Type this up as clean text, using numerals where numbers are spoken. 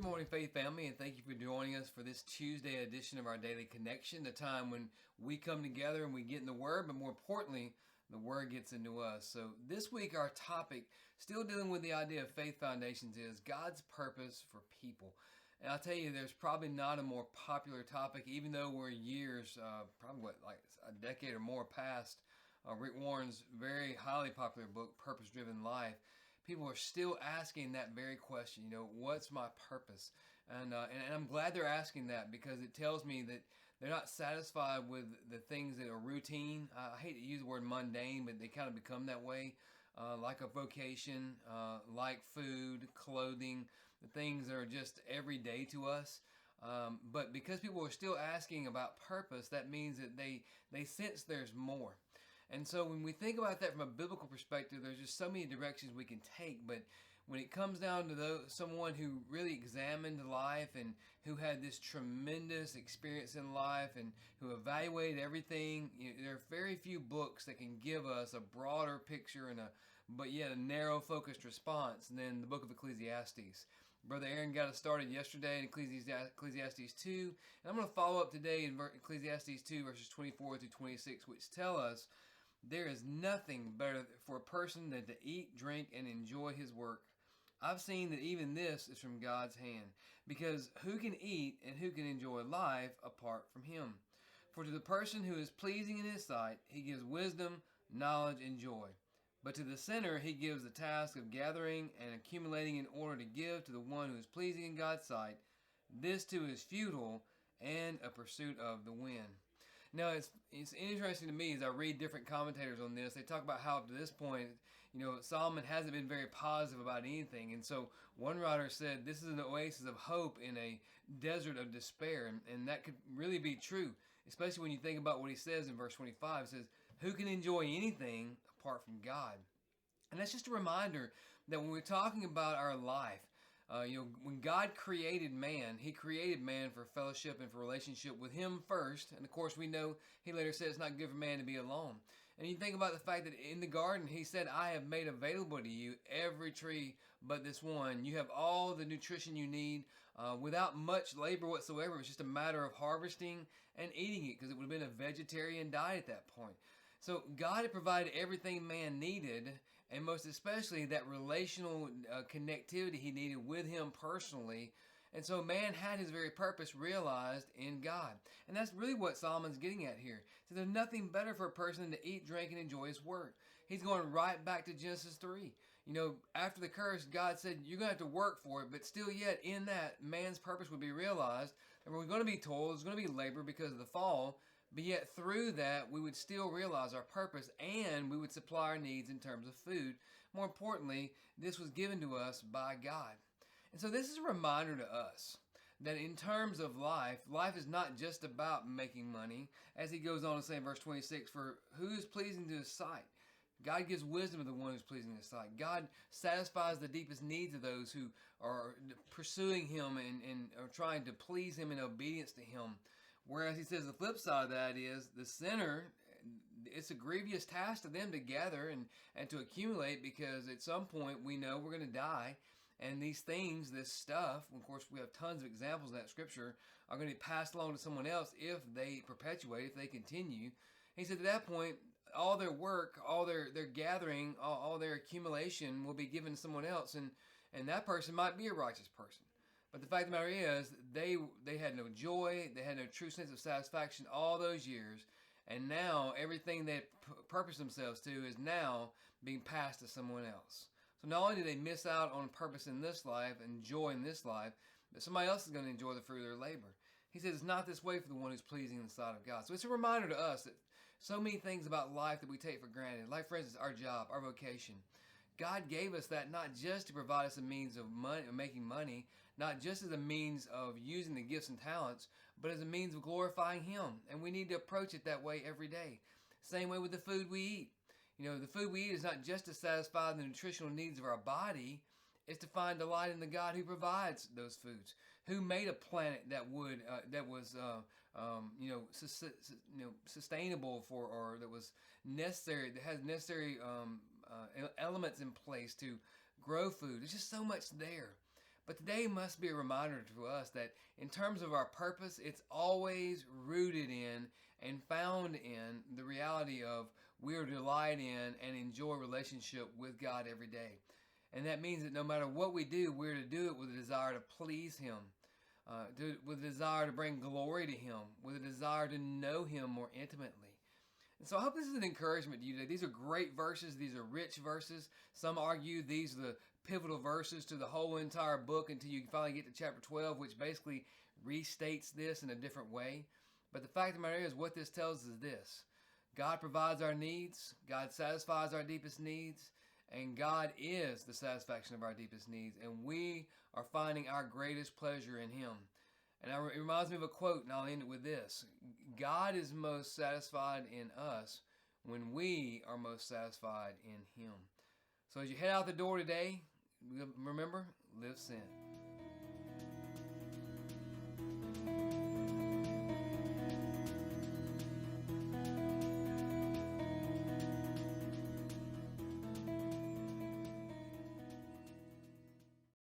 morning, Faith Family, and thank you for joining us for this Tuesday edition of our Daily Connection, the time when we come together and we get in the Word, but more importantly, the Word gets into us. So this week, our topic, still dealing with the idea of faith foundations, is God's purpose for people. And I'll tell you, there's probably not a more popular topic, even though we're years, probably like a decade or more past Rick Warren's very highly popular book, Purpose Driven Life. People are still asking that very question, what's my purpose? And I'm glad they're asking that, because it tells me that they're not satisfied with the things that are routine. I hate to use the word mundane, but they kind of become that way, like a vocation, like food, clothing, the things that are just everyday to us. But because people are still asking about purpose, that means that they sense there's more. And so when we think about that from a biblical perspective, there's just so many directions we can take. But when it comes down to someone who really examined life and who had this tremendous experience in life and who evaluated everything, there are very few books that can give us a broader picture but yet a narrow focused response than the Book of Ecclesiastes. Brother Aaron got us started yesterday in Ecclesiastes 2, and I'm going to follow up today in Ecclesiastes 2 verses 24 through 26, which tell us there is nothing better for a person than to eat, drink, and enjoy his work. I've seen that even this is from God's hand, because who can eat and who can enjoy life apart from him? For to the person who is pleasing in his sight, he gives wisdom, knowledge, and joy. But to the sinner, he gives the task of gathering and accumulating in order to give to the one who is pleasing in God's sight. This too is futile and a pursuit of the wind. Now, it's interesting to me as I read different commentators on this. They talk about how up to this point, Solomon hasn't been very positive about anything. And so one writer said this is an oasis of hope in a desert of despair. And that could really be true, especially when you think about what he says in verse 25. It says, who can enjoy anything apart from God? And that's just a reminder that when we're talking about our life, when God created man, he created man for fellowship and for relationship with him first. And of course, we know he later said it's not good for man to be alone. And you think about the fact that in the garden, he said, I have made available to you every tree but this one. You have all the nutrition you need without much labor whatsoever. It's just a matter of harvesting and eating it, because it would have been a vegetarian diet at that point. So God had provided everything man needed, and most especially that relational connectivity he needed with him personally. And so man had his very purpose realized in God. And that's really what Solomon's getting at here. So there's nothing better for a person than to eat, drink, and enjoy his work. He's going right back to Genesis 3. After the curse, God said, you're going to have to work for it, but still yet in that, man's purpose would be realized. And we're going to be told there's going to be labor because of the fall. But yet through that, we would still realize our purpose, and we would supply our needs in terms of food. More importantly, this was given to us by God. And so this is a reminder to us that in terms of life is not just about making money. As he goes on to say in verse 26, for who is pleasing to his sight? God gives wisdom to the one who's pleasing in his sight. God satisfies the deepest needs of those who are pursuing him and are trying to please him in obedience to him. Whereas he says the flip side of that is the sinner, it's a grievous task to them to gather and to accumulate, because at some point we know we're going to die. And these things, this stuff, of course we have tons of examples in that scripture, are going to be passed along to someone else if they perpetuate, if they continue. He said at that point, all their work, all their gathering, all their accumulation will be given to someone else. And that person might be a righteous person. But the fact of the matter is, they had no joy, they had no true sense of satisfaction all those years, and now everything they purposed themselves to is now being passed to someone else. So not only do they miss out on purpose in this life and joy in this life, but somebody else is going to enjoy the fruit of their labor. He says it's not this way for the one who's pleasing in the sight of God. So it's a reminder to us that so many things about life that we take for granted, like for instance our job, our vocation, God gave us that not just to provide us a means of money, of making money, not just as a means of using the gifts and talents, but as a means of glorifying him. And we need to approach it that way every day. Same way with the food we eat. The food we eat is not just to satisfy the nutritional needs of our body, it's to find delight in the God who provides those foods, who made a planet that was sustainable for, or that was necessary, that has necessary elements in place to grow food. There's just so much there. But today must be a reminder to us that in terms of our purpose, it's always rooted in and found in the reality of we are to delight in and enjoy relationship with God every day. And that means that no matter what we do, we're to do it with a desire to please Him, with a desire to bring glory to Him, with a desire to know Him more intimately. And so I hope this is an encouragement to you today. These are great verses. These are rich verses. Some argue these are the pivotal verses to the whole entire book until you finally get to chapter 12, which basically restates this in a different way. But the fact of the matter is, what this tells us is this: God provides our needs, God satisfies our deepest needs, and God is the satisfaction of our deepest needs, and we are finding our greatest pleasure in Him. And it reminds me of a quote, and I'll end it with this: God is most satisfied in us when we are most satisfied in Him. So as you head out the door today, remember, live sin.